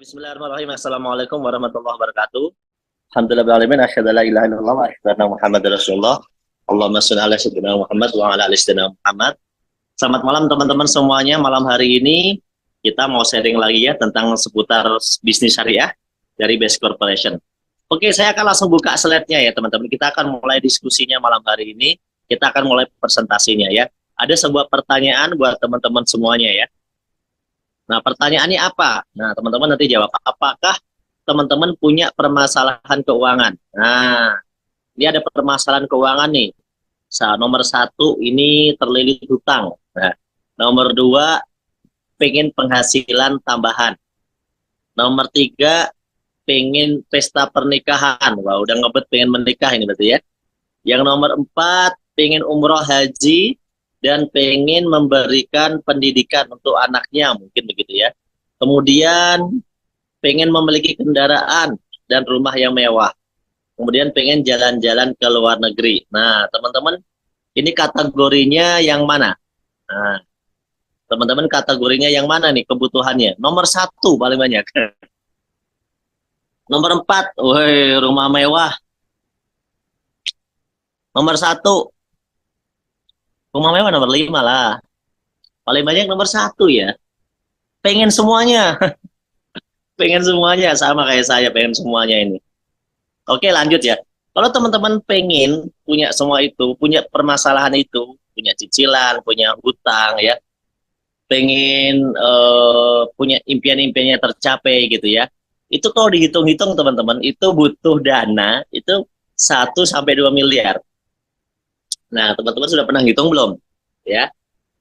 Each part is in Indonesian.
Bismillahirrahmanirrahim. Assalamualaikum warahmatullahi wabarakatuh. Alhamdulillahirabbil alamin, asyhadu an la ilaha illallah wa asyhadu anna Muhammadar Rasulullah. Allahumma shalli ala sayyidina Muhammad wa ala ali sayyidina Muhammad. Selamat malam teman-teman semuanya. Malam hari ini kita mau sharing lagi ya tentang seputar bisnis syariah dari Best Corporation. Oke, saya akan langsung buka slide-nya ya teman-teman. Kita akan mulai diskusinya malam hari ini. Kita akan mulai presentasinya ya. Ada sebuah pertanyaan buat teman-teman semuanya ya. Nah, pertanyaannya apa? Nah, teman-teman nanti jawab. Apakah teman-teman punya permasalahan keuangan? Nah, ini ada permasalahan keuangan nih. Nomor satu, ini terlilit hutang. Nah, nomor dua, pengen penghasilan tambahan. Nomor tiga, pengen pesta pernikahan. Wah, udah ngebet pengen menikah ini berarti ya. Yang nomor empat, pengen umroh haji. Dan pengen memberikan pendidikan untuk anaknya, mungkin begitu ya. Kemudian pengen memiliki kendaraan dan rumah yang mewah. Kemudian pengen jalan-jalan ke luar negeri. Nah, teman-teman, ini kategorinya yang mana? Nah, teman-teman kategorinya yang mana nih kebutuhannya? Nomor satu paling banyak. Nomor empat, woi, rumah mewah. Nomor satu, rumah mewah nomor lima lah. Paling banyak nomor satu ya. Pengen semuanya. Pengen semuanya. Sama kayak saya, pengen semuanya ini. Oke, lanjut ya. Kalau teman-teman pengen punya semua itu, punya permasalahan itu, punya cicilan, punya hutang ya, pengen punya impian-impiannya tercapai gitu ya. Itu kalau dihitung-hitung teman-teman, itu butuh dana, itu 1 sampai 2 miliar. Nah, teman-teman sudah pernah hitung belum? Ya,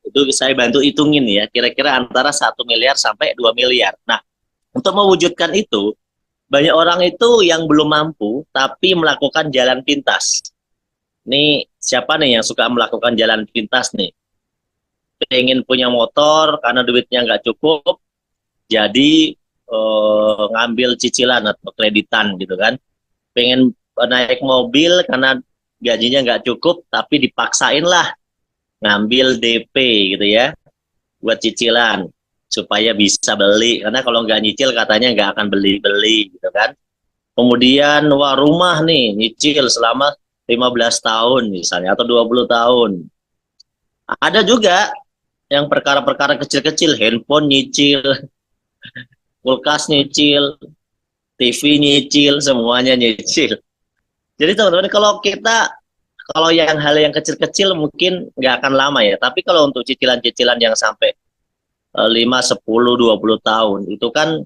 itu saya bantu hitungin ya, kira-kira antara 1 miliar sampai 2 miliar. Nah, untuk mewujudkan itu, banyak orang itu yang belum mampu, tapi melakukan jalan pintas. Nih, siapa nih yang suka melakukan jalan pintas nih? Pengen punya motor, karena duitnya nggak cukup, jadi ngambil cicilan atau kreditan gitu kan. Pengen naik mobil, karena gajinya nggak cukup, tapi dipaksain lah ngambil DP gitu ya, buat cicilan supaya bisa beli, karena kalau nggak nyicil katanya nggak akan beli-beli gitu kan. Kemudian wah, rumah nih nyicil selama 15 tahun misalnya atau 20 tahun. Ada juga yang perkara-perkara kecil-kecil, handphone nyicil, kulkas nyicil, TV nyicil, semuanya nyicil. Jadi teman-teman, kalau yang hal yang kecil-kecil mungkin nggak akan lama ya. Tapi kalau untuk cicilan-cicilan yang sampai 5, 10, 20 tahun, itu kan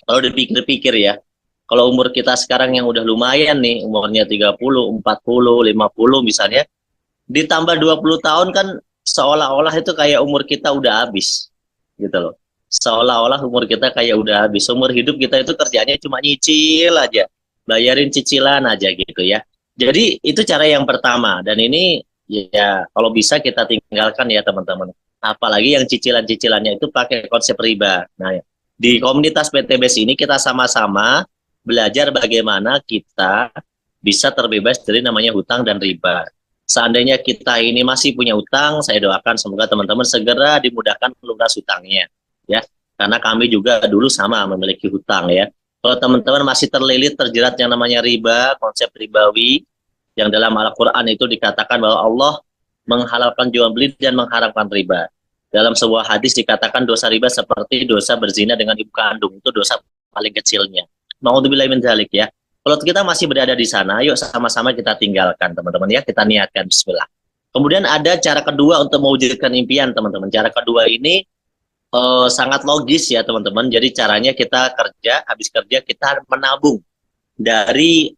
kalau dipikir-pikir ya, kalau umur kita sekarang yang udah lumayan nih, umurnya 30, 40, 50 misalnya, ditambah 20 tahun kan seolah-olah itu kayak umur kita udah habis, gitu loh. Seolah-olah umur kita kayak udah habis. Umur hidup kita itu kerjanya cuma nyicil aja, bayarin cicilan aja gitu ya. Jadi itu cara yang pertama, dan ini ya kalau bisa kita tinggalkan ya teman-teman. Apalagi yang cicilan-cicilannya itu pakai konsep riba. Nah, di komunitas PTBS ini kita sama-sama belajar bagaimana kita bisa terbebas dari namanya hutang dan riba. Seandainya kita ini masih punya hutang, saya doakan semoga teman-teman segera dimudahkan lunas hutangnya ya. Karena kami juga dulu sama memiliki hutang ya. Kalau teman-teman masih terlilit terjerat yang namanya riba, konsep ribawi, yang dalam Al-Quran itu dikatakan bahwa Allah menghalalkan jual beli dan mengharamkan riba. Dalam sebuah hadis dikatakan dosa riba seperti dosa berzina dengan ibu kandung, itu dosa paling kecilnya. Nauzubillahi min dzalik ya. Kalau kita masih berada di sana, yuk sama-sama kita tinggalkan teman-teman ya, kita niatkan bismillah. Kemudian ada cara kedua untuk mewujudkan impian teman-teman. Cara kedua ini sangat logis ya teman-teman. Jadi caranya kita kerja, habis kerja kita menabung dari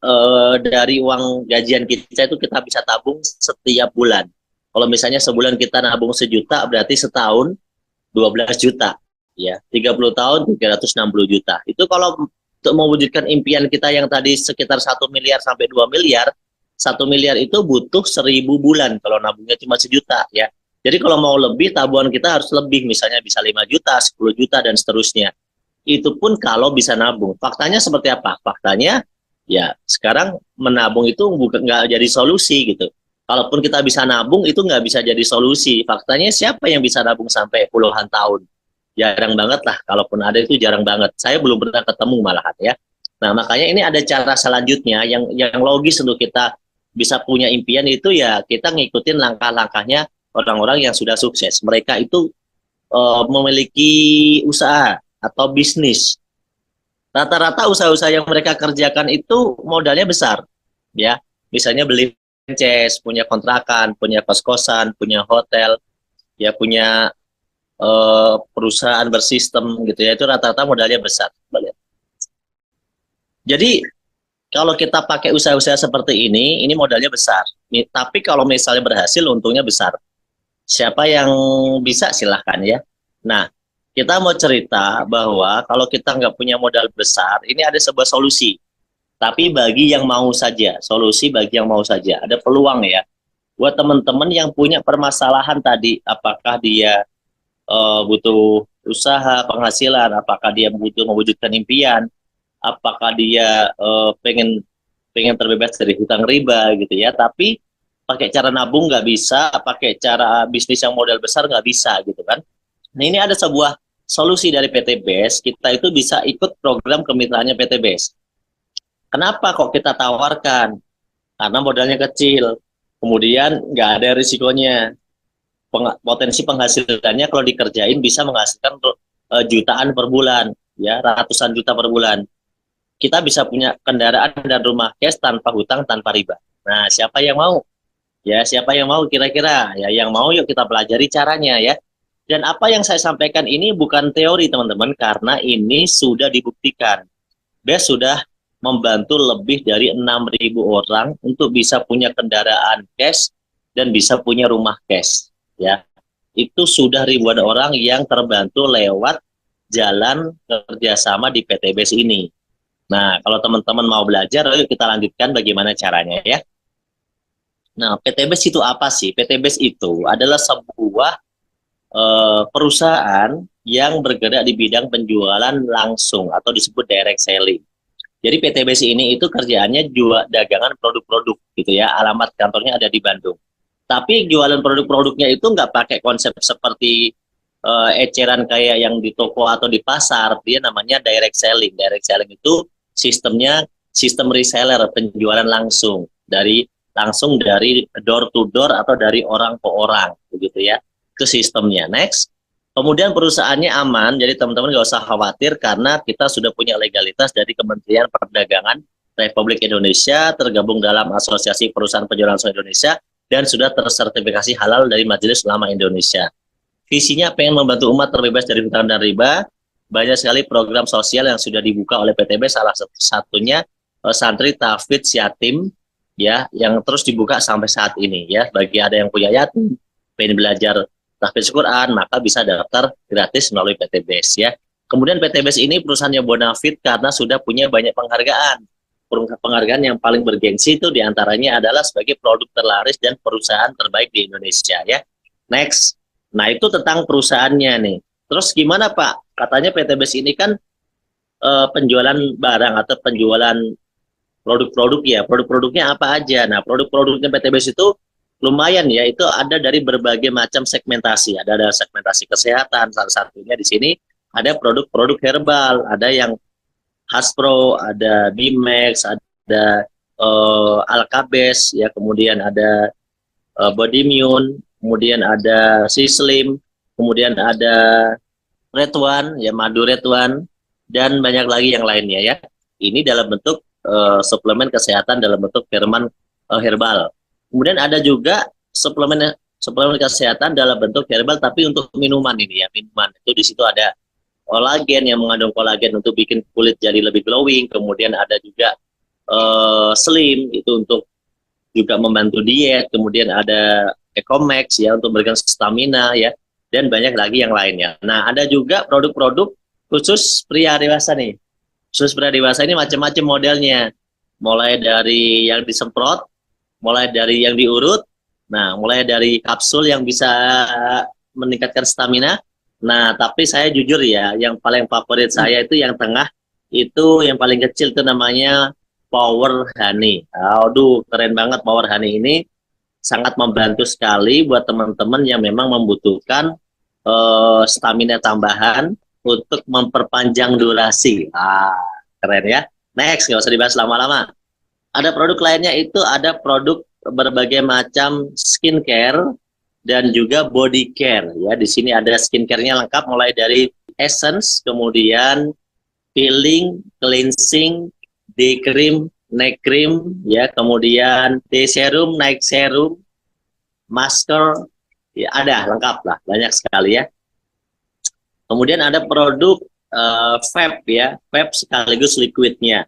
uang gajian kita, itu kita bisa tabung setiap bulan. Kalau misalnya sebulan kita nabung 1 juta, berarti setahun 12 juta ya, 30 tahun 360 juta. Itu kalau untuk mewujudkan impian kita yang tadi sekitar 1 miliar sampai 2 miliar, 1 miliar itu butuh 1000 bulan kalau nabungnya cuma 1 juta ya. Jadi kalau mau lebih, tabungan kita harus lebih, misalnya bisa 5 juta, 10 juta, dan seterusnya. Itu pun kalau bisa nabung. Faktanya seperti apa? Faktanya, ya sekarang menabung itu nggak jadi solusi gitu. Kalaupun kita bisa nabung, itu nggak bisa jadi solusi. Faktanya siapa yang bisa nabung sampai puluhan tahun? jarang banget lah, kalaupun ada itu jarang banget. Saya belum pernah ketemu malahan ya. Nah, makanya ini ada cara selanjutnya yang logis untuk kita bisa punya impian itu ya kita ngikutin langkah-langkahnya orang-orang yang sudah sukses. Mereka itu memiliki usaha atau bisnis. Rata-rata usaha-usaha yang mereka kerjakan itu modalnya besar, ya. Misalnya beli franchise, punya kontrakan, punya kos-kosan, punya hotel, ya punya perusahaan bersistem gitu ya. Itu rata-rata modalnya besar. Jadi kalau kita pakai usaha-usaha seperti ini modalnya besar. Tapi kalau misalnya berhasil, untungnya besar. Siapa yang bisa silahkan ya. Nah, kita mau cerita bahwa kalau kita nggak punya modal besar, ini ada sebuah solusi. Tapi bagi yang mau saja, solusi bagi yang mau saja. Ada peluang ya. Buat teman-teman yang punya permasalahan tadi, apakah dia butuh usaha, penghasilan, apakah dia butuh mewujudkan impian, apakah dia pengen pengen terbebas dari hutang riba gitu ya, tapi pakai cara nabung nggak bisa, pakai cara bisnis yang modal besar nggak bisa gitu kan. Nah ini ada sebuah solusi dari PT BES, kita itu bisa ikut program kemitraannya PT BES. Kenapa kok kita tawarkan? Karena modalnya kecil, kemudian nggak ada risikonya, potensi penghasilannya kalau dikerjain bisa menghasilkan jutaan per bulan, ya ratusan juta per bulan. Kita bisa punya kendaraan dan rumah cash tanpa hutang, tanpa riba. Nah, siapa yang mau? Ya, siapa yang mau kira-kira? Ya, yang mau yuk kita pelajari caranya ya. Dan apa yang saya sampaikan ini bukan teori teman-teman, karena ini sudah dibuktikan. BES sudah membantu lebih dari 6.000 orang untuk bisa punya kendaraan cash dan bisa punya rumah cash. Ya, itu sudah ribuan orang yang terbantu lewat jalan kerjasama di PT BES ini. Nah, kalau teman-teman mau belajar, yuk kita lanjutkan bagaimana caranya ya. Nah, PT BES itu apa sih? PT BES itu adalah sebuah perusahaan yang bergerak di bidang penjualan langsung atau disebut direct selling. Jadi PT BES ini itu kerjaannya jual dagangan produk-produk gitu ya. Alamat kantornya ada di Bandung. Tapi jualan produk-produknya itu nggak pakai konsep seperti eceran kayak yang di toko atau di pasar. Dia namanya direct selling. Direct selling itu sistemnya sistem reseller, penjualan langsung dari door to door atau dari orang ke orang begitu ya, ke sistemnya. Next, kemudian perusahaannya aman, jadi teman-teman nggak usah khawatir karena kita sudah punya legalitas dari Kementerian Perdagangan Republik Indonesia, tergabung dalam Asosiasi Perusahaan Penjualan Langsung Indonesia, dan sudah tersertifikasi halal dari Majelis Ulama Indonesia. Visinya pengen membantu umat terbebas dari hutang dan riba. Banyak sekali program sosial yang sudah dibuka oleh PTB, salah satunya santri tahfidz yatim ya, yang terus dibuka sampai saat ini ya. Bagi ada yang punya yatim, pengen belajar tahfidz Quran, maka bisa daftar gratis melalui PTBS ya. Kemudian PTBS ini perusahaannya bonafit karena sudah punya banyak penghargaan. Penghargaan yang paling bergengsi itu diantaranya adalah sebagai produk terlaris dan perusahaan terbaik di Indonesia ya. Next, nah itu tentang perusahaannya nih. Terus gimana Pak? Katanya PTBS ini kan penjualan barang atau penjualan produk-produk ya. Produk-produknya apa aja? Nah, produk-produknya PTBS itu lumayan ya. Itu ada dari berbagai macam segmentasi. Ada segmentasi kesehatan, salah satunya di sini ada produk-produk herbal, ada yang Haspro, ada Bimex, ada Alkabes, ya kemudian ada Bodymune, kemudian ada Sislim, kemudian ada Red One, ya madu Red One, dan banyak lagi yang lainnya ya. Ini dalam bentuk suplemen kesehatan dalam bentuk herbal. Kemudian ada juga suplemen kesehatan dalam bentuk herbal tapi untuk minuman ini ya, minuman. Itu di situ ada kolagen yang mengandung kolagen untuk bikin kulit jadi lebih glowing. Kemudian ada juga slim itu untuk juga membantu diet. Kemudian ada Ecomax ya untuk memberikan stamina ya, dan banyak lagi yang lainnya. Nah, ada juga produk-produk khusus pria dewasa nih. Khusus pria dewasa ini macam-macam modelnya. Mulai dari yang disemprot, mulai dari yang diurut, nah mulai dari kapsul yang bisa meningkatkan stamina. Nah, tapi saya jujur ya, yang paling favorit saya itu yang tengah, itu yang paling kecil itu namanya Power Honey. Aduh, keren banget Power Honey ini. Sangat membantu sekali buat teman-teman yang memang membutuhkan stamina tambahan untuk memperpanjang durasi. Keren ya. Next, nggak usah dibahas lama-lama. Ada produk lainnya itu ada produk berbagai macam skincare dan juga body care ya. Di sini ada skincare-nya lengkap mulai dari essence, kemudian peeling, cleansing, day cream, night cream ya, kemudian day serum, night serum, masker, ya ada lengkap lah, banyak sekali ya. Kemudian ada produk vape ya, vape sekaligus liquidnya.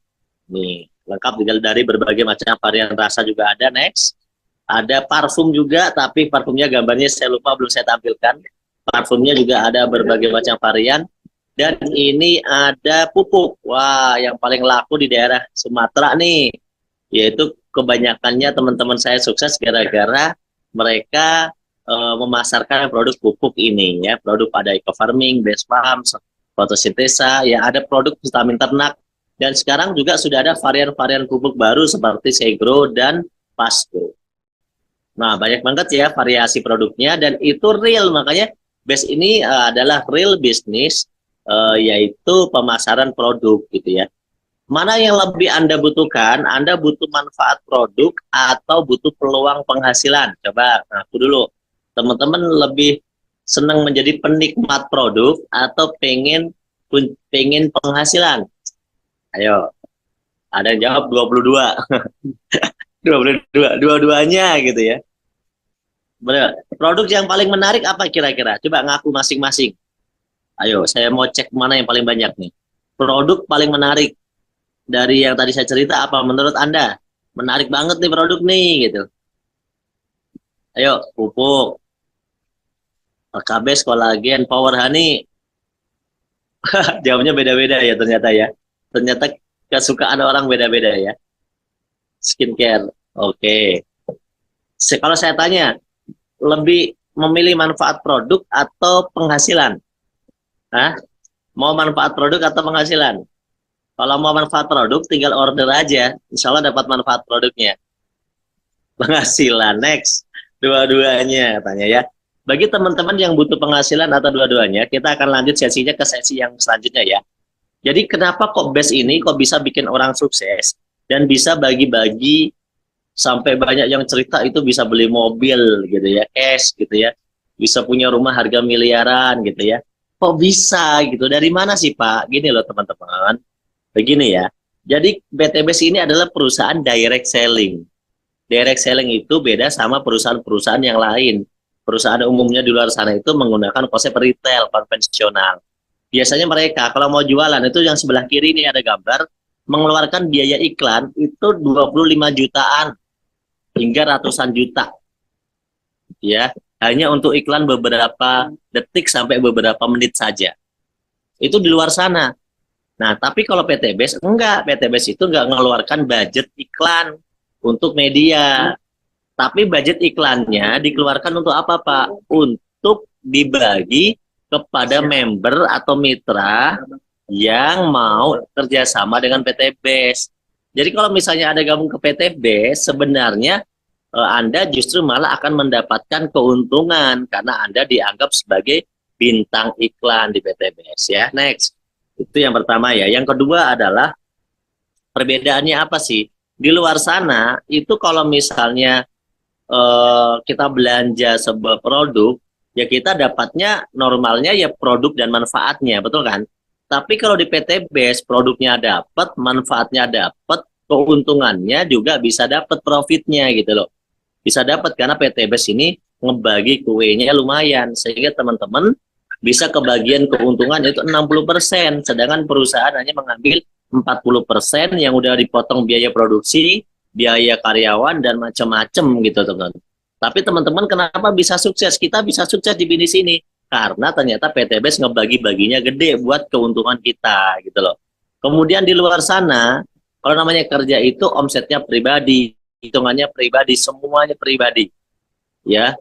Nih, lengkap dari berbagai macam varian rasa juga ada. Next, ada parfum juga, tapi parfumnya gambarnya saya lupa, belum saya tampilkan. Parfumnya juga ada berbagai macam varian. Dan ini ada pupuk. Wah, yang paling laku di daerah Sumatera nih. Yaitu kebanyakannya teman-teman saya sukses gara-gara mereka memasarkan produk pupuk ini ya. Produk ada eco farming, base farm, fotosintesa, ya ada produk vitamin ternak. Dan sekarang juga sudah ada varian-varian pupuk baru seperti Segro dan Pasco. Nah, banyak banget ya variasi produknya dan itu real, makanya base ini adalah real business, yaitu pemasaran produk gitu ya. Mana yang lebih Anda butuhkan? Anda butuh manfaat produk atau butuh peluang penghasilan? Coba aku dulu. Teman-teman lebih senang menjadi penikmat produk atau pengen penghasilan? Ayo, ada yang jawab 22. 22, dua-duanya gitu ya. Benar. Produk yang paling menarik apa kira-kira? Coba ngaku masing-masing. Ayo, saya mau cek mana yang paling banyak nih. Produk paling menarik dari yang tadi saya cerita apa menurut Anda? Menarik banget nih produk nih gitu. Ayo, pupuk, KBS, kolagen, Power Honey. Jawabnya beda-beda ya ternyata ya. Ternyata kesukaan orang beda-beda ya. Skincare. Oke. Kalau saya tanya, lebih memilih manfaat produk atau penghasilan? Hah? Mau manfaat produk atau penghasilan? Kalau mau manfaat produk, tinggal order aja. Insya Allah dapat manfaat produknya. Penghasilan, next. Dua-duanya, tanya ya. Bagi teman-teman yang butuh penghasilan atau dua-duanya, kita akan lanjut sesinya ke sesi yang selanjutnya ya. Jadi kenapa kok base ini kok bisa bikin orang sukses dan bisa bagi-bagi sampai banyak yang cerita itu bisa beli mobil gitu ya, cash gitu ya, bisa punya rumah harga miliaran gitu ya. Kok bisa gitu? Dari mana sih Pak? Gini loh teman-teman, begini ya. Jadi BTBS ini adalah perusahaan direct selling. Direct selling itu beda sama perusahaan-perusahaan yang lain. Perusahaan umumnya di luar sana itu menggunakan konsep retail konvensional. Biasanya mereka kalau mau jualan itu yang sebelah kiri ini ada gambar, mengeluarkan biaya iklan itu 25 jutaan hingga ratusan juta ya, hanya untuk iklan beberapa detik sampai beberapa menit saja. Itu di luar sana. Nah, tapi kalau PTBS enggak, PTBS itu enggak mengeluarkan budget iklan untuk media. Tapi budget iklannya dikeluarkan untuk apa, Pak? Untuk dibagi kepada member atau mitra yang mau kerjasama dengan PTBS. Jadi kalau misalnya ada gabung ke PTBS, sebenarnya Anda justru malah akan mendapatkan keuntungan karena Anda dianggap sebagai bintang iklan di PTBS ya. Next, itu yang pertama ya. Yang kedua adalah perbedaannya apa sih? Di luar sana itu kalau misalnya kita belanja sebuah produk, ya kita dapatnya normalnya ya produk dan manfaatnya, betul kan? Tapi kalau di PTBS produknya dapat, manfaatnya dapat, keuntungannya juga bisa dapat profitnya gitu loh. Bisa dapat karena PTBS ini ngebagi kuenya lumayan sehingga teman-teman bisa kebagian keuntungan itu 60%, sedangkan perusahaan hanya mengambil 40% yang udah dipotong biaya produksi, biaya karyawan dan macam-macam gitu teman-teman. Tapi teman-teman kenapa bisa sukses? Kita bisa sukses di bisnis ini karena ternyata PTBS ngebagi-baginya gede buat keuntungan kita gitu loh. Kemudian di luar sana, kalau namanya kerja itu omsetnya pribadi, hitungannya pribadi, semuanya pribadi. Ya.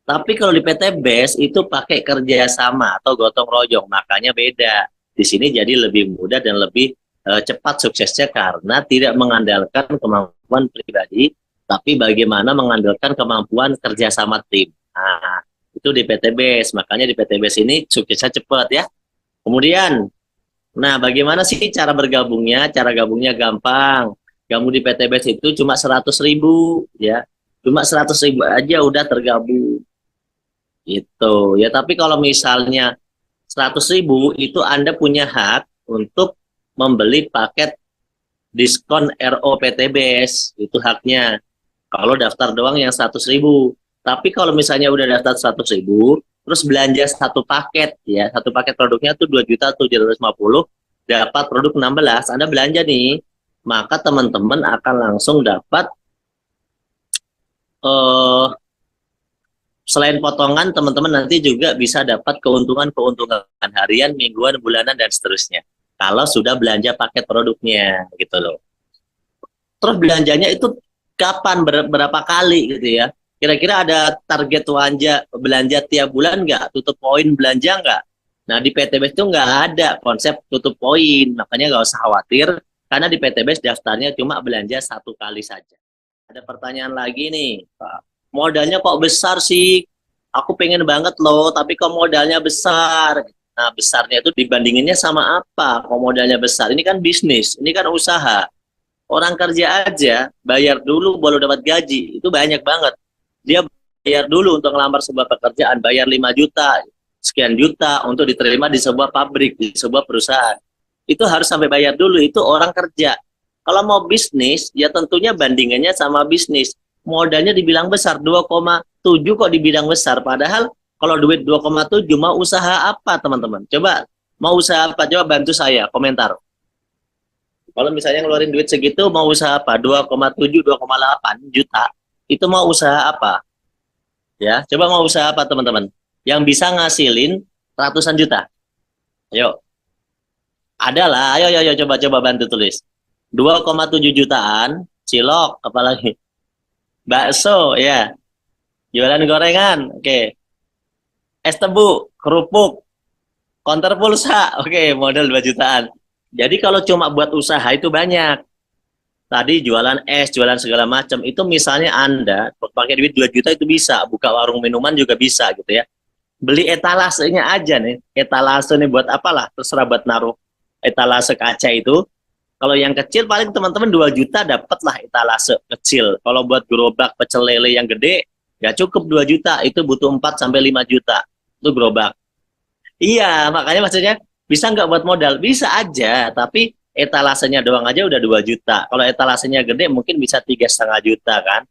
Tapi kalau di PTBS itu pakai kerjasama atau gotong royong, makanya beda. Di sini jadi lebih mudah dan lebih cepat suksesnya karena tidak mengandalkan kemampuan pribadi, tapi bagaimana mengandalkan kemampuan kerjasama tim. Nah, Itu di PTBS, makanya di PTBS ini suksesnya cepat ya. Kemudian, nah bagaimana sih cara bergabungnya? Cara gabungnya gampang. Gabung di PTBS itu cuma 100.000 ya. Cuma 100.000 aja udah tergabung. Itu ya, tapi kalau misalnya 100.000 itu Anda punya hak untuk membeli paket diskon ROPTBS, itu haknya. Kalau daftar doang yang 100.000. Tapi kalau misalnya udah daftar 100.000, terus belanja satu paket ya, satu paket produknya tuh 2.750, dapat produk 16, Anda belanja nih, maka teman-teman akan langsung dapat eh selain potongan, teman-teman nanti juga bisa dapat keuntungan-keuntungan harian, mingguan, bulanan, dan seterusnya. Kalau sudah belanja paket produknya, gitu loh. Terus belanjanya itu kapan, berapa kali gitu ya. Kira-kira ada target belanja tiap bulan nggak? Tutup poin belanja nggak? Nah, di PTBS itu nggak ada konsep tutup poin. Makanya nggak usah khawatir, karena di PTBS daftarnya cuma belanja satu kali saja. Ada pertanyaan lagi nih, Pak. Modalnya kok besar sih? Aku pengen banget loh, tapi kok modalnya besar? Nah, besarnya itu dibandinginnya sama apa? Kok modalnya besar? Ini kan bisnis, ini kan usaha. Orang kerja aja, bayar dulu baru dapat gaji. Itu banyak banget. Dia bayar dulu untuk ngelamar sebuah pekerjaan, bayar 5 juta, sekian juta untuk diterima di sebuah pabrik, di sebuah perusahaan. Itu harus sampai bayar dulu, itu orang kerja. Kalau mau bisnis, ya tentunya bandingannya sama bisnis. Modalnya dibilang besar, 2,7 kok dibilang besar. Padahal kalau duit 2,7 mau usaha apa teman-teman? Coba, mau usaha apa? Coba bantu saya, komentar. Kalau misalnya ngeluarin duit segitu, mau usaha apa? 2,7, 2,8 juta. Itu mau usaha apa? Ya, coba mau usaha apa teman-teman? Yang bisa ngasilin ratusan juta. Ayo, adalah, ayo coba bantu tulis. 2,7 jutaan, cilok, apalagi bakso, ya, jualan gorengan, oke, es tebu, kerupuk, konter pulsa, oke, modal 2 jutaan. Jadi kalau cuma buat usaha itu banyak. Tadi jualan es, jualan segala macam, itu misalnya Anda pakai duit 2 juta itu bisa, buka warung minuman juga bisa gitu ya. Beli etalasenya aja nih, etalase nih buat apalah, terserah buat naruh etalase kaca itu. Kalau yang kecil paling teman-teman 2 juta dapatlah etalase kecil. Kalau buat gerobak pecel lele yang gede, nggak cukup 2 juta, itu butuh 4 sampai 5 juta. Itu gerobak. Iya, makanya maksudnya bisa nggak buat modal? Bisa aja, tapi etalasenya doang aja udah 2 juta. Kalau etalasenya gede mungkin bisa 3,5 juta kan.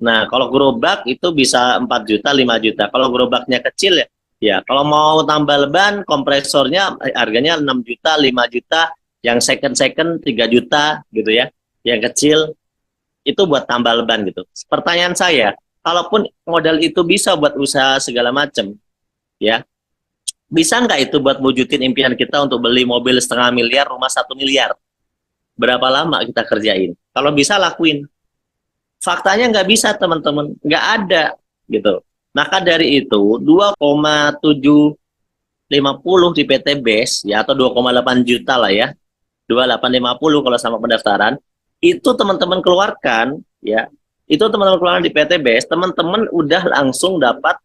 Nah, kalau gerobak itu bisa 4 juta, 5 juta. Kalau gerobaknya kecil ya, ya kalau mau tambal ban, kompresornya harganya 6 juta, 5 juta, yang second 3 juta gitu ya. Yang kecil itu buat tambal ban gitu. Pertanyaan saya, kalaupun modal itu bisa buat usaha segala macam, ya, bisa nggak itu buat wujudin impian kita untuk beli mobil 0,5 miliar, rumah 1 miliar? Berapa lama kita kerjain? Kalau bisa lakuin. Faktanya nggak bisa teman-teman, nggak ada gitu. Maka dari itu 2,750 di PTBS ya, atau 2,8 juta lah ya, 2,850 kalau sama pendaftaran, itu teman-teman keluarkan ya, itu teman-teman keluarkan di PTBS, teman-teman udah langsung dapat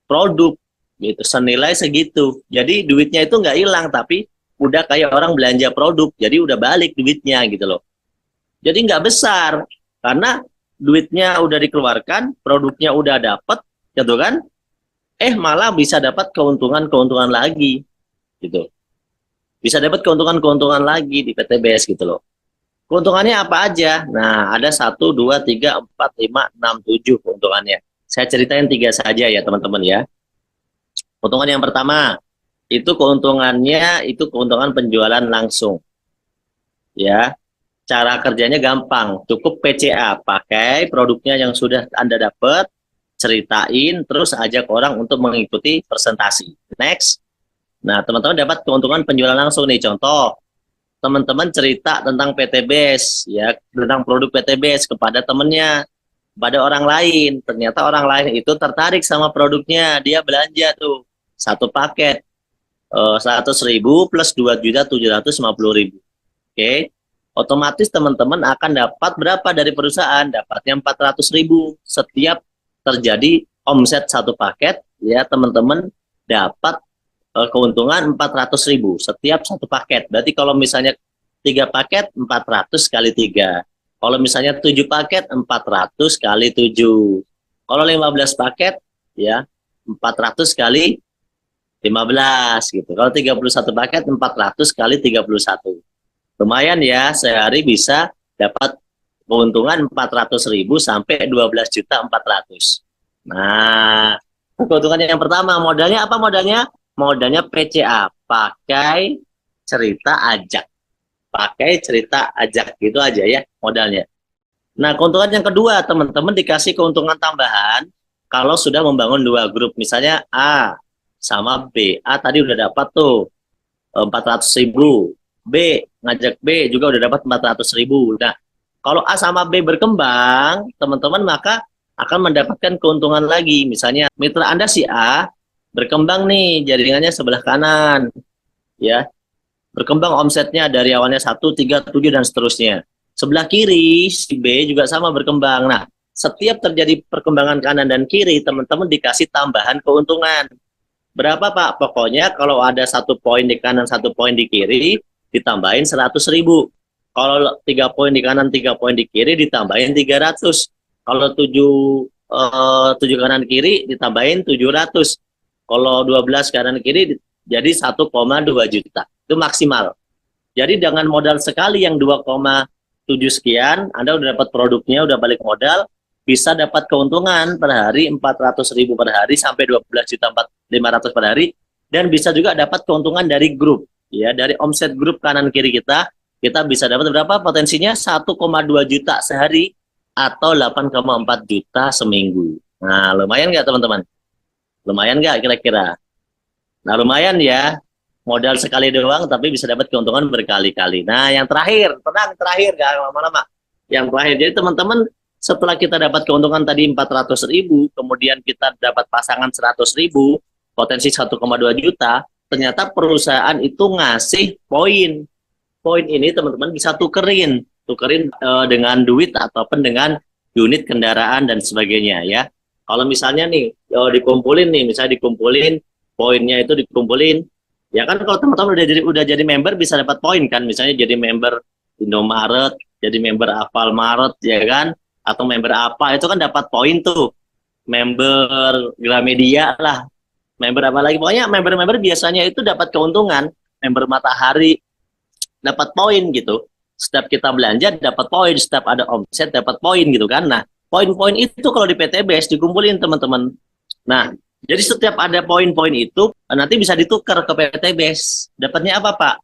produk gitu senilai segitu. Jadi duitnya itu nggak hilang, tapi udah kayak orang belanja produk, jadi udah balik duitnya gitu loh. Jadi nggak besar karena duitnya udah dikeluarkan, produknya udah dapat, gitu kan? Malah bisa dapat keuntungan-keuntungan lagi, gitu. Bisa dapat keuntungan-keuntungan lagi di PTBS gitu loh. Keuntungannya apa aja? Nah, ada 1, 2, 3, 4, 5, 6, 7 keuntungannya. Saya ceritain 3 saja ya teman-teman ya. Keuntungan yang pertama, itu keuntungannya itu keuntungan penjualan langsung. Ya, cara kerjanya gampang, cukup PCA, pakai produknya yang sudah Anda dapat, ceritain, terus ajak orang untuk mengikuti presentasi. Next. Nah, teman-teman dapat keuntungan penjualan langsung nih. Contoh, teman-teman cerita tentang PTBS, ya, tentang produk PTBS kepada temennya, pada orang lain. Ternyata orang lain itu tertarik sama produknya, dia belanja tuh satu paket 100.000 plus 2.750.000. Oke, otomatis teman-teman akan dapat berapa dari perusahaan? Dapatnya 400.000 setiap terjadi omset satu paket ya teman-teman dapat keuntungan 400.000 setiap satu paket. Berarti kalau misalnya 3 paket 400 kali 3. Kalau misalnya 7 paket 400 kali 7. Kalau 15 paket ya 400 kali 15 gitu. Kalau 31 paket 400 kali 31. Lumayan ya, sehari bisa dapat keuntungan 400.000 sampai 12.400.000. Nah, keuntungan yang pertama, modalnya apa modalnya? Modalnya PCA, pakai cerita ajak. Pakai cerita ajak, gitu aja ya modalnya. Nah, keuntungan yang kedua, teman-teman dikasih keuntungan tambahan kalau sudah membangun 2 grup. Misalnya A sama B. A tadi udah dapat tuh 400.000. B, ngajak B juga udah dapat 400.000. Nah, kalau A sama B berkembang, teman-teman maka akan mendapatkan keuntungan lagi. Misalnya mitra Anda si A berkembang nih jaringannya sebelah kanan, ya. Berkembang omsetnya dari awalnya 1, 3, 7 dan seterusnya. Sebelah kiri si B juga sama berkembang. Nah, setiap terjadi perkembangan kanan dan kiri, teman-teman dikasih tambahan keuntungan. Berapa Pak? Pokoknya kalau ada 1 poin di kanan, 1 poin di kiri, ditambahin 100.000. Kalau 3 poin di kanan, 3 poin di kiri, ditambahin 300. Kalau 7 kanan kiri, ditambahin 700. Kalau 12 kanan kiri, jadi 1,2 juta. Itu maksimal. Jadi dengan modal sekali yang 2,7 sekian, Anda udah dapat produknya, udah balik modal, bisa dapat keuntungan per hari 400.000 per hari sampai 12.500 per hari, dan bisa juga dapat keuntungan dari grup, ya, dari omset grup kanan kiri kita bisa dapat berapa potensinya? 1,2 juta sehari atau 8,4 juta seminggu. Nah, lumayan nggak teman-teman? Lumayan nggak kira-kira? Nah, lumayan ya. Modal sekali doang, tapi bisa dapat keuntungan berkali-kali. Nah, yang terakhir, tenang, terakhir, gak lama-lama. Yang terakhir, jadi teman-teman, setelah kita dapat keuntungan tadi 400.000, kemudian kita dapat pasangan 100.000, potensi 1,2 juta, ternyata perusahaan itu ngasih poin. Poin ini teman-teman bisa tukerin dengan duit ataupun dengan unit kendaraan dan sebagainya ya. Kalau misalnya nih dikumpulin nih, misalnya dikumpulin poinnya itu dikumpulin, ya kan kalau teman-teman udah jadi member bisa dapat poin kan, misalnya jadi member Indomaret, jadi member Alfamart ya kan, atau member apa itu kan dapat poin tuh, member Gramedia lah, member apa lagi, pokoknya member-member biasanya itu dapat keuntungan, member Matahari dapat poin gitu. Setiap kita belanja dapat poin, setiap ada omset dapat poin gitu kan. Nah, poin-poin itu kalau di PTBS dikumpulin teman-teman. Nah, jadi setiap ada poin-poin itu nanti bisa ditukar ke PTBS. Dapatnya apa, Pak?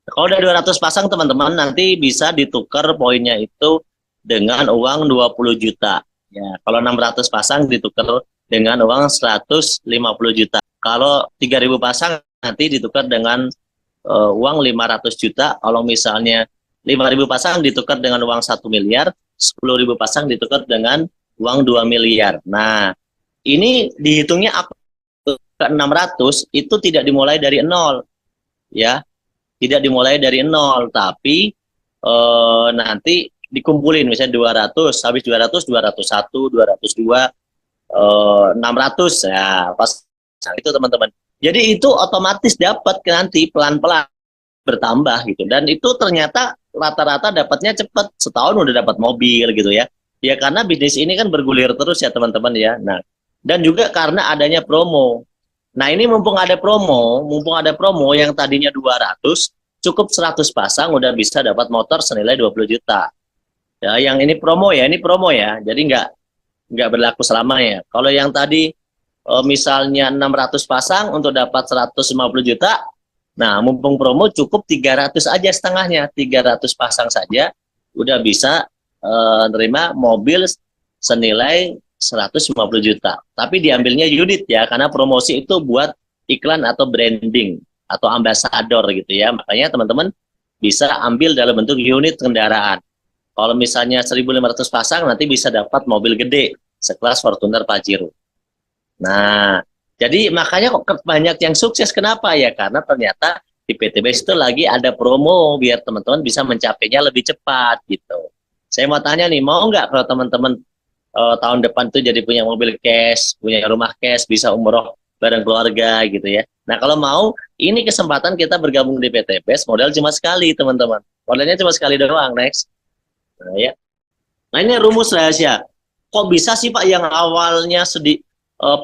Kalau udah 200 pasang teman-teman nanti bisa ditukar poinnya itu dengan uang 20 juta. Ya, kalau 600 pasang ditukar dengan uang 150 juta. Kalau 3.000 pasang nanti ditukar dengan uang 500 juta. Kalau misalnya 5.000 pasang ditukar dengan uang 1 miliar, 10.000 pasang ditukar dengan uang 2 miliar. Nah, ini dihitungnya ke 600 itu tidak dimulai dari nol, ya, tidak dimulai dari nol, tapi nanti dikumpulin misalnya 200, habis 200, 201, 202, 600 ya, pas itu teman-teman. Jadi itu otomatis dapat nanti pelan-pelan bertambah gitu, dan itu ternyata rata-rata dapatnya cepat, setahun udah dapat mobil gitu ya. Ya karena bisnis ini kan bergulir terus ya teman-teman ya. Nah, dan juga karena adanya promo. Nah, ini mumpung ada promo yang tadinya 200, cukup 100 pasang udah bisa dapat motor senilai 20 juta. Ya, yang ini promo ya, jadi nggak berlaku selamanya. Kalau yang tadi misalnya 600 pasang untuk dapat 150 juta, nah mumpung promo cukup 300 aja setengahnya, 300 pasang saja udah bisa nerima mobil senilai 150 juta. Tapi diambilnya unit ya, karena promosi itu buat iklan atau branding atau ambasador gitu ya. Makanya teman-teman bisa ambil dalam bentuk unit kendaraan. Kalau misalnya 1.500 pasang nanti bisa dapat mobil gede sekelas Fortuner Pajero. Nah, jadi makanya kok banyak yang sukses. Kenapa ya? Karena ternyata di PTBS itu lagi ada promo biar teman-teman bisa mencapainya lebih cepat gitu. Saya mau tanya nih, mau nggak kalau teman-teman tahun depan tuh jadi punya mobil cash, punya rumah cash, bisa umroh bareng keluarga gitu ya. Nah, kalau mau, ini kesempatan kita bergabung di PTBS, modal cuma sekali, teman-teman. Modalnya cuma sekali doang, next. Nah, ya. Nah, ini rumus rahasia. Kok bisa sih Pak yang awalnya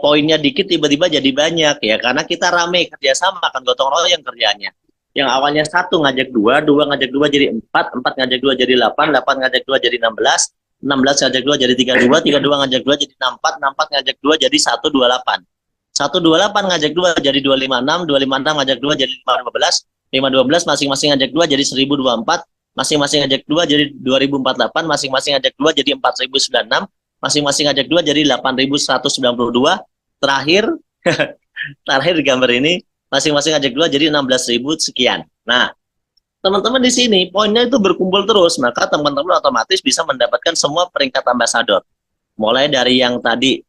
poinnya dikit tiba-tiba jadi banyak ya? Karena kita rame kerjasama kan gotong royong kerjanya. Yang awalnya satu ngajak dua, dua ngajak dua jadi empat, empat ngajak dua jadi delapan, delapan ngajak dua jadi 16, 16 ngajak dua jadi 32, 32 ngajak dua jadi 64, 64 ngajak dua jadi 128. 128 ngajak dua jadi 256, 256 ngajak dua jadi 512, 512 masing-masing ngajak dua jadi 1024, masing-masing ngajak dua jadi 2048, masing-masing ngajak dua jadi 4096, masing-masing ngajak dua jadi 8192. Terakhir terakhir di gambar ini masing-masing ngajak dua jadi 16.000 sekian. Nah, teman-teman di sini poinnya itu berkumpul terus, maka teman-teman otomatis bisa mendapatkan semua peringkat ambasador. Mulai dari yang tadi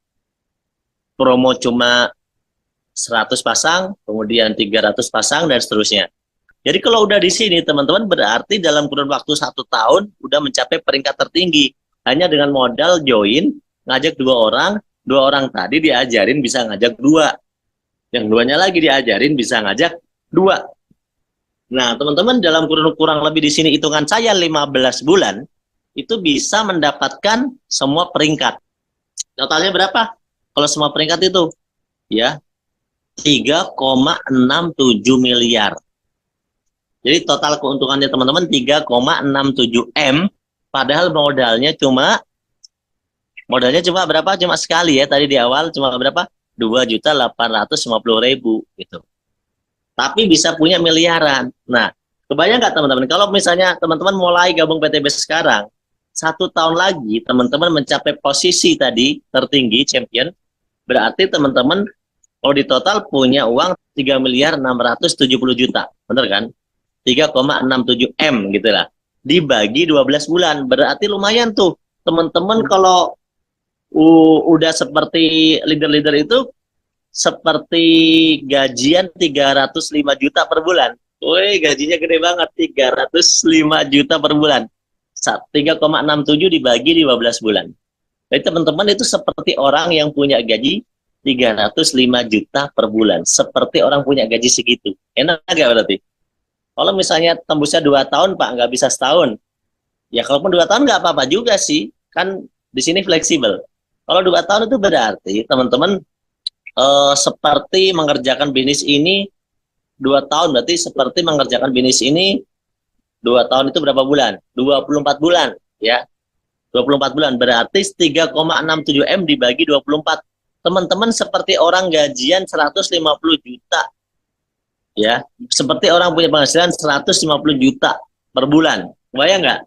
promo cuma 100 pasang, kemudian 300 pasang, dan seterusnya. Jadi kalau udah di sini, teman-teman berarti dalam kurun waktu 1 tahun udah mencapai peringkat tertinggi. Hanya dengan modal join, ngajak dua orang tadi diajarin bisa ngajak dua. Yang duanya lagi diajarin bisa ngajak dua. Nah, teman-teman dalam kurang lebih di sini hitungan saya 15 bulan, itu bisa mendapatkan semua peringkat. Totalnya berapa? Kalau semua peringkat itu, ya 3,67 miliar. Jadi total keuntungannya teman-teman 3,67 M, padahal modalnya cuma berapa? Cuma sekali ya, tadi di awal cuma berapa? 2.850.000 gitu. Tapi bisa punya miliaran. Nah, kebayang nggak teman-teman? Kalau misalnya teman-teman mulai gabung PTBS sekarang, 1 tahun lagi teman-teman mencapai posisi tadi tertinggi champion, berarti teman-teman kalau di total punya uang 3.670.000.000, bener kan? 3,67 M gitu lah. Dibagi 12 bulan, berarti lumayan tuh. Teman-teman kalau udah seperti leader-leader itu, seperti gajian 305 juta per bulan. Woi, gajinya gede banget, 305 juta per bulan. 3,67 dibagi 12 bulan. Jadi teman-teman itu seperti orang yang punya gaji 305 juta per bulan. Seperti orang punya gaji segitu. Enak gak berarti? Kalau misalnya tembusnya 2 tahun, Pak, nggak bisa setahun. Ya, kalaupun 2 tahun nggak apa-apa juga sih. Kan di sini fleksibel. Kalau 2 tahun itu berarti, teman-teman, seperti mengerjakan bisnis ini 2 tahun. Berarti seperti mengerjakan bisnis ini 2 tahun itu berapa bulan? 24 bulan. Ya, 24 bulan. Berarti 3,67 M dibagi 24. Teman-teman seperti orang gajian 150 juta. Ya, seperti orang punya penghasilan 150 juta per bulan. Bayang nggak?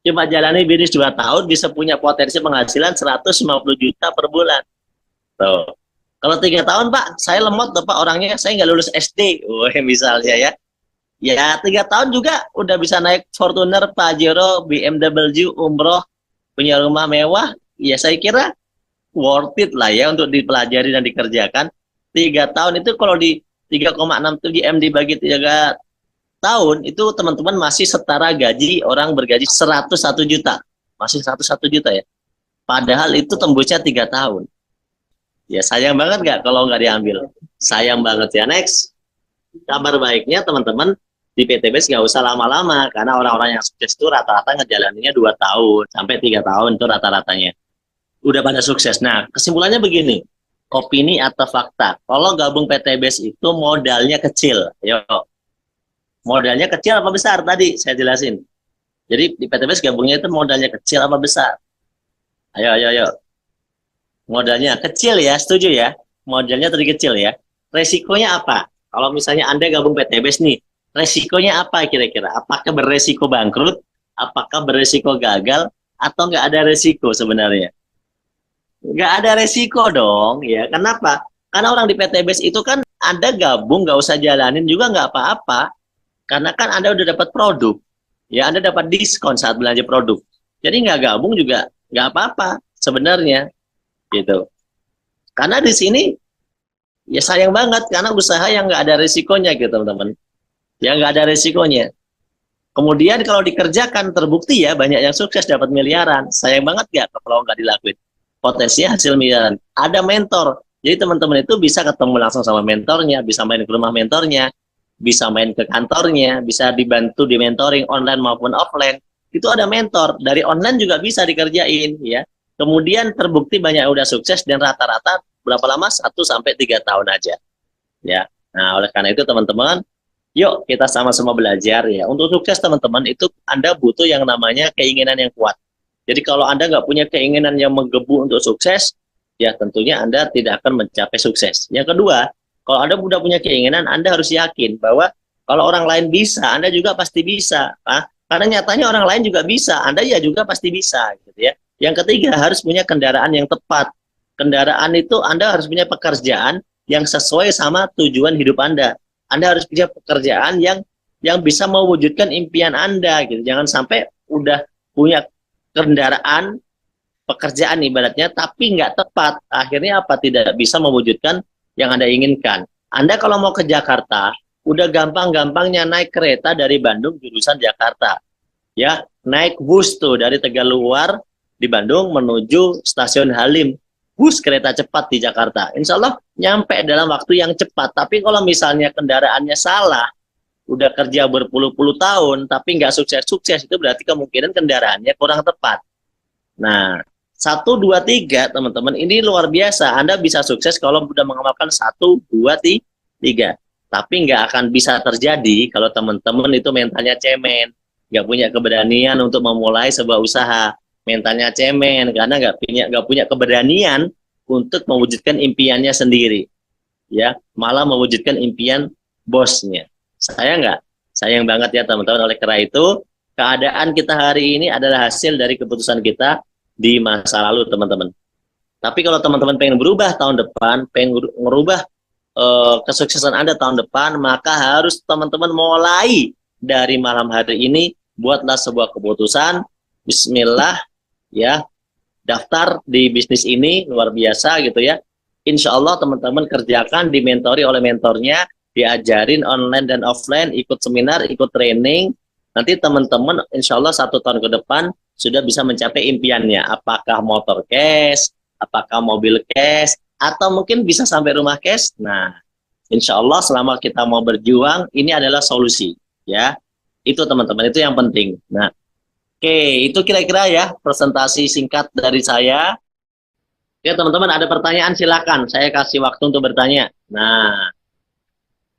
Cuma jalani bisnis 2 tahun bisa punya potensi penghasilan 150 juta per bulan. Tuh. Kalau 3 tahun, Pak, saya lemot, Pak, orangnya saya nggak lulus SD. Misalnya ya. Ya, 3 tahun juga udah bisa naik Fortuner, Pajero, BMW, umroh, punya rumah mewah. Ya, saya kira worth it lah ya untuk dipelajari dan dikerjakan. 3 tahun itu kalau di 3,67 M dibagi 3 tahun, itu teman-teman masih setara gaji orang bergaji 101 juta. Masih 101 juta ya. Padahal itu tembusnya 3 tahun. Ya, sayang banget nggak kalau nggak diambil. Sayang banget ya. Next. Kabar baiknya teman-teman, di PTBS nggak usah lama-lama. Karena orang-orang yang sukses itu rata-rata ngejalaninnya 2 tahun. Sampai 3 tahun itu rata-ratanya. Udah pada sukses. Nah, kesimpulannya begini. Opini atau fakta? Kalau gabung PTBS itu modalnya kecil. Yo, modalnya kecil apa besar? Tadi saya jelasin. Jadi di PTBS gabungnya itu modalnya kecil apa besar? Ayo. Modalnya kecil ya, setuju ya? Modalnya tadi kecil ya. Resikonya apa? Kalau misalnya Anda gabung PTBS nih, resikonya apa kira-kira? Apakah beresiko bangkrut? Apakah beresiko gagal? Atau nggak ada resiko sebenarnya? Nggak ada resiko dong, ya. Kenapa? Karena orang di PTBS itu kan Anda gabung, nggak usah jalanin juga nggak apa-apa. Karena kan Anda udah dapat produk. Ya, Anda dapat diskon saat belanja produk. Jadi nggak gabung juga nggak apa-apa sebenarnya. Gitu. Karena di sini, ya sayang banget, karena usaha yang nggak ada resikonya gitu, teman-teman. Ya, nggak ada resikonya. Kemudian kalau dikerjakan, terbukti ya, banyak yang sukses dapat miliaran. Sayang banget nggak kalau nggak dilakuin. Potensinya hasil miliaran. Ada mentor. Jadi teman-teman itu bisa ketemu langsung sama mentornya, bisa main ke rumah mentornya, bisa main ke kantornya, bisa dibantu di mentoring online maupun offline. Itu ada mentor, dari online juga bisa dikerjain ya. Kemudian terbukti banyak yang udah sukses dan rata-rata berapa lama? 1 sampai 3 tahun aja ya. Nah, oleh karena itu teman-teman, yuk kita sama-sama belajar ya. Untuk sukses teman-teman itu Anda butuh yang namanya keinginan yang kuat. Jadi kalau Anda nggak punya keinginan yang menggebu untuk sukses, ya tentunya Anda tidak akan mencapai sukses. Yang kedua, kalau Anda sudah punya keinginan, Anda harus yakin bahwa kalau orang lain bisa, Anda juga pasti bisa. Karena nyatanya orang lain juga bisa, Anda ya juga pasti bisa, gitu ya. Yang ketiga, harus punya kendaraan yang tepat. Kendaraan itu Anda harus punya pekerjaan yang sesuai sama tujuan hidup Anda. Anda harus punya pekerjaan yang bisa mewujudkan impian Anda, gitu. Jangan sampai udah punya kendaraan pekerjaan ibaratnya tapi nggak tepat, akhirnya apa, tidak bisa mewujudkan yang Anda inginkan. Anda kalau mau ke Jakarta udah gampang-gampangnya naik kereta dari Bandung jurusan Jakarta ya, naik bus tuh dari Tegaluar di Bandung menuju stasiun Halim, bus kereta cepat di Jakarta, insya Allah nyampe dalam waktu yang cepat. Tapi kalau misalnya kendaraannya salah, udah kerja berpuluh-puluh tahun tapi nggak sukses-sukses, itu berarti kemungkinan kendaraannya kurang tepat. Nah, 1, 2, 3 teman-teman, ini luar biasa. Anda bisa sukses kalau sudah mengamalkan 1, 2, 3. Tapi nggak akan bisa terjadi kalau teman-teman itu mentalnya cemen, nggak punya keberanian untuk memulai sebuah usaha, mentalnya cemen karena nggak punya keberanian untuk mewujudkan impiannya sendiri, ya, malah mewujudkan impian bosnya. Sayang banget ya teman-teman. Oleh karena itu, keadaan kita hari ini adalah hasil dari keputusan kita di masa lalu teman-teman. Tapi kalau teman-teman pengen berubah tahun depan, pengen merubah kesuksesan Anda tahun depan, maka harus teman-teman mulai dari malam hari ini. Buatlah sebuah keputusan, bismillah ya, daftar di bisnis ini, luar biasa gitu ya. Insya Allah teman-teman kerjakan, dimentori oleh mentornya, diajarin online dan offline, ikut seminar, ikut training. Nanti teman-teman insya Allah 1 tahun ke depan sudah bisa mencapai impiannya. Apakah motor cash, apakah mobil cash, atau mungkin bisa sampai rumah cash. Nah, insya Allah selama kita mau berjuang, ini adalah solusi. Ya, itu teman-teman, itu yang penting. Nah, oke, itu kira-kira ya presentasi singkat dari saya. Ya teman-teman, ada pertanyaan silakan. Saya kasih waktu untuk bertanya. Nah,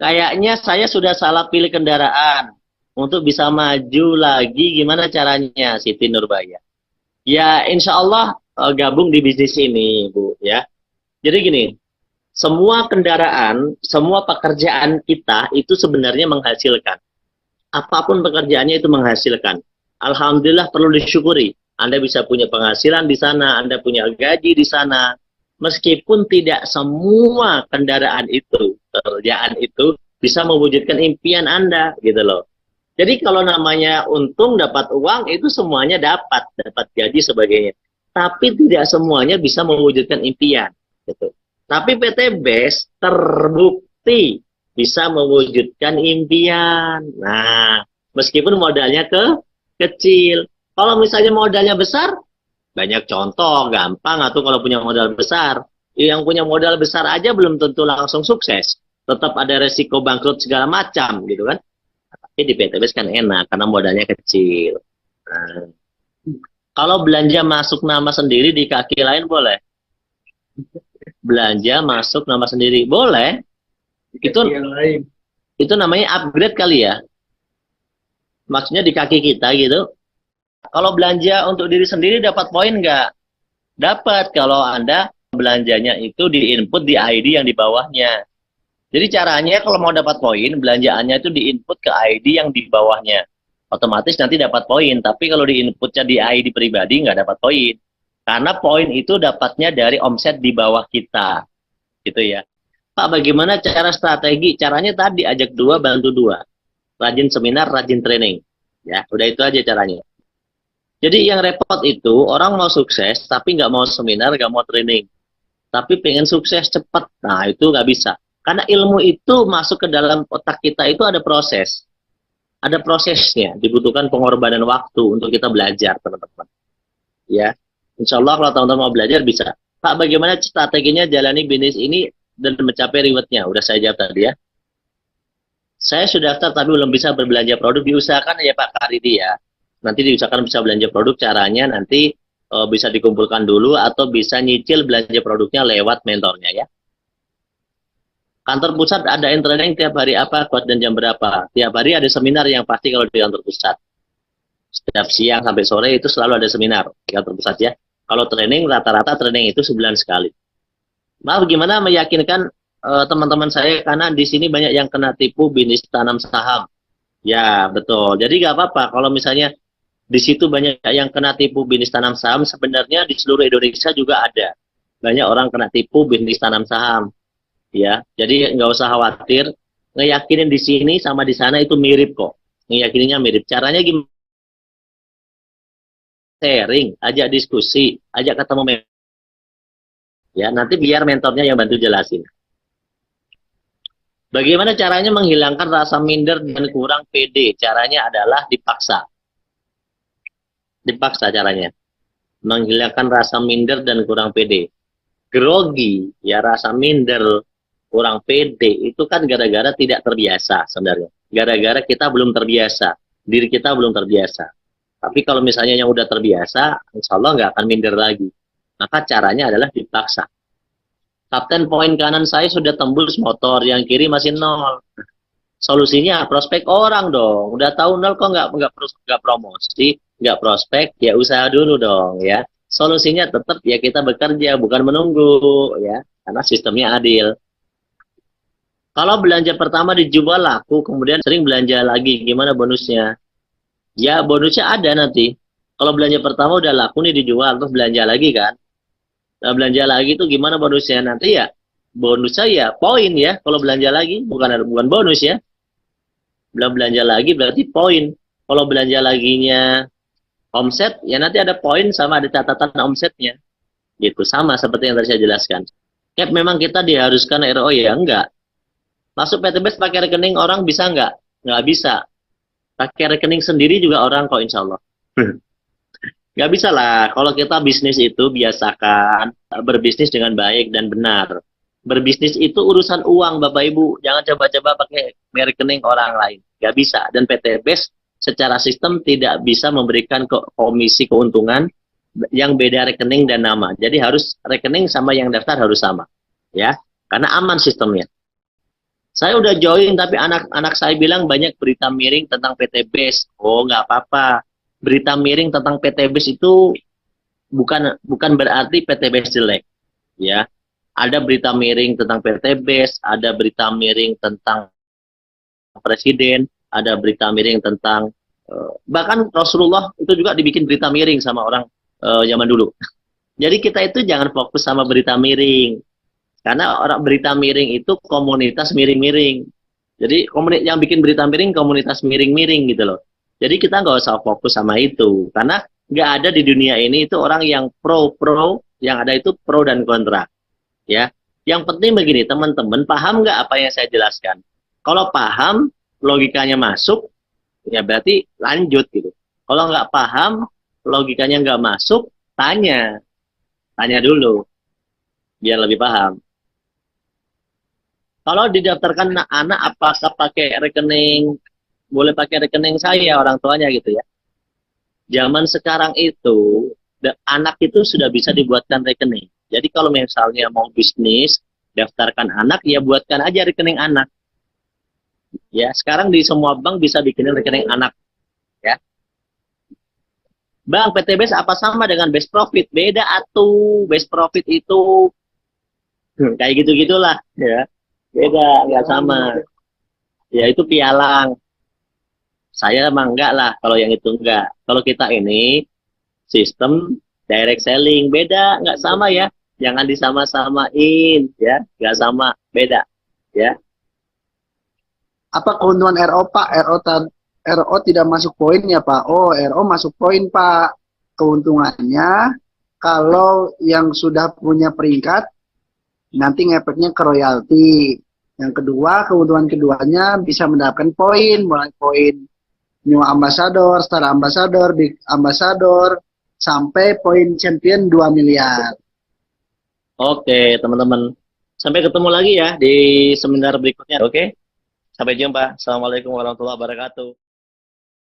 kayaknya saya sudah salah pilih kendaraan. Untuk bisa maju lagi, gimana caranya, Siti Nurbaya? Ya, insya Allah gabung di bisnis ini, Bu. Ya, jadi gini, semua kendaraan, semua pekerjaan kita itu sebenarnya menghasilkan. Apapun pekerjaannya itu menghasilkan. Alhamdulillah, perlu disyukuri. Anda bisa punya penghasilan di sana, Anda punya gaji di sana. Meskipun tidak semua kendaraan itu, pekerjaan itu bisa mewujudkan impian Anda, gitu loh. Jadi kalau namanya untung, dapat uang, itu semuanya dapat gaji sebagainya. Tapi tidak semuanya bisa mewujudkan impian. Gitu. Tapi PT BES terbukti bisa mewujudkan impian. Nah, meskipun modalnya kecil. Kalau misalnya modalnya besar, banyak contoh, gampang. Atau kalau punya modal besar, yang punya modal besar aja belum tentu langsung sukses. Tetap ada resiko bangkrut segala macam, gitu kan. Tapi di PTBS kan enak karena modalnya kecil. Nah, kalau belanja masuk nama sendiri di kaki lain boleh. Belanja masuk nama sendiri boleh. Itu namanya upgrade kali ya. Maksudnya di kaki kita gitu. Kalau belanja untuk diri sendiri dapat poin nggak? Dapat kalau Anda belanjanya itu di input di ID yang di bawahnya. Jadi caranya kalau mau dapat poin, belanjaannya itu diinput ke ID yang di bawahnya. Otomatis nanti dapat poin. Tapi kalau diinputnya di ID pribadi, nggak dapat poin. Karena poin itu dapatnya dari omset di bawah kita. Gitu ya. Pak, bagaimana cara strategi? Caranya tadi, ajak dua, bantu dua. Rajin seminar, rajin training. Ya, udah itu aja caranya. Jadi yang repot itu, orang mau sukses, tapi nggak mau seminar, nggak mau training. Tapi pengen sukses cepat. Nah, itu nggak bisa. Karena ilmu itu masuk ke dalam otak kita itu ada proses. Ada prosesnya, dibutuhkan pengorbanan waktu untuk kita belajar, teman-teman. Ya, insya Allah kalau teman-teman mau belajar bisa. Pak, bagaimana strateginya jalani bisnis ini dan mencapai rewardnya? Udah saya jawab tadi ya. Saya sudah daftar tapi belum bisa berbelanja produk. Diusahakan ya Pak Karidi ya. Nanti diusahakan bisa belanja produk. Caranya nanti bisa dikumpulkan dulu atau bisa nyicil belanja produknya lewat mentornya ya. Kantor pusat ada training tiap hari apa, kuat dan jam berapa? Tiap hari ada seminar yang pasti kalau di kantor pusat. Setiap siang sampai sore itu selalu ada seminar di kantor pusat ya. Kalau training, rata-rata training itu sebulan sekali. Maaf, gimana meyakinkan teman-teman saya karena di sini banyak yang kena tipu bisnis tanam saham. Ya, betul. Jadi nggak apa-apa kalau misalnya di situ banyak yang kena tipu bisnis tanam saham, sebenarnya di seluruh Indonesia juga ada. Banyak orang kena tipu bisnis tanam saham. Ya, jadi nggak usah khawatir. Ngeyakinin di sini sama di sana itu mirip kok. Ngeyakininya mirip. Caranya gimana? Sharing, ajak diskusi, ajak ketemu mentor. Ya, nanti biar mentornya yang bantu jelasin. Bagaimana caranya menghilangkan rasa minder dan kurang pede? Caranya adalah dipaksa. Dipaksa caranya. Menghilangkan rasa minder dan kurang pede. Grogi, ya rasa minder, kurang pede, itu kan gara-gara tidak terbiasa sebenarnya. Gara-gara kita belum terbiasa. Diri kita belum terbiasa. Tapi kalau misalnya yang udah terbiasa, insya Allah nggak akan minder lagi. Maka caranya adalah dipaksa. Kapten, poin kanan saya sudah tembus motor, yang kiri masih nol. Solusinya prospek orang dong. Udah tahu nol kok nggak promosi, nggak prospek, ya usaha dulu dong ya. Solusinya tetap ya kita bekerja, bukan menunggu ya, karena sistemnya adil. Kalau belanja pertama dijual laku, kemudian sering belanja lagi, gimana bonusnya? Ya bonusnya ada nanti. Kalau belanja pertama udah laku nih dijual, terus belanja lagi kan? Nah, belanja lagi itu gimana bonusnya? Nanti ya bonusnya ya poin ya. Kalau belanja lagi bukan bonus ya. Belanja lagi berarti poin. Kalau belanja laginya omset, ya nanti ada poin sama ada catatan omsetnya. Gitu, sama seperti yang tadi saya jelaskan. Cap, memang kita diharuskan RO ya? Enggak. Masuk PTBS pakai rekening orang bisa enggak? Enggak bisa. Pakai rekening sendiri juga orang kok insya Allah. Nggak bisa lah. Kalau kita bisnis itu biasakan berbisnis dengan baik dan benar. Berbisnis itu urusan uang, Bapak Ibu. Jangan coba-coba pakai rekening orang lain. Nggak bisa. Dan PTBS secara sistem tidak bisa memberikan komisi keuntungan yang beda rekening dan nama. Jadi harus rekening sama yang daftar harus sama. Ya, karena aman sistemnya. Saya udah join tapi anak-anak saya bilang banyak berita miring tentang PTBS. Oh, nggak apa-apa. Berita miring tentang PTBS itu bukan berarti PTBS jelek, ya. Ada berita miring tentang PTBS, ada berita miring tentang presiden, ada berita miring tentang bahkan Rasulullah itu juga dibikin berita miring sama orang zaman dulu. Jadi kita itu jangan fokus sama berita miring, karena orang berita miring itu komunitas miring-miring. Jadi yang bikin berita miring komunitas miring-miring gitu loh. Jadi kita nggak usah fokus sama itu, karena nggak ada di dunia ini itu orang yang pro, yang ada itu pro dan kontra. Ya, yang penting begini teman-teman, paham nggak apa yang saya jelaskan? Kalau paham, logikanya masuk, ya berarti lanjut gitu. Kalau nggak paham, logikanya nggak masuk, tanya dulu, biar lebih paham. Kalau didaftarkan anak, apakah pakai rekening, boleh pakai rekening saya orang tuanya gitu ya. Zaman sekarang itu anak itu sudah bisa dibuatkan rekening. Jadi kalau misalnya mau bisnis, daftarkan anak, ya buatkan aja rekening anak. Ya, sekarang di semua bank bisa bikinin rekening anak. Ya, Bang, PTBS apa sama dengan best profit? Beda atuh. Best profit itu kayak gitu-gitulah. Ya, beda, nggak sama. Ya itu pialang. Saya emang enggak lah, kalau yang itu enggak. Kalau kita ini sistem direct selling, beda, enggak sama ya. Jangan disama-samain, ya, enggak sama, beda, ya. Apa keuntungan RO Pak? RO tidak masuk poin ya Pak? Oh, RO masuk poin Pak. Keuntungannya kalau yang sudah punya peringkat nanti ngefeknya ke royalti. Yang kedua, keuntungan keduanya bisa mendapatkan poin, mulai poin new ambassador, star ambassador, big ambassador, sampai poin champion 2 miliar. Oke, teman-teman. Sampai ketemu lagi ya di seminar berikutnya. Oke, sampai jumpa. Assalamualaikum warahmatullahi wabarakatuh.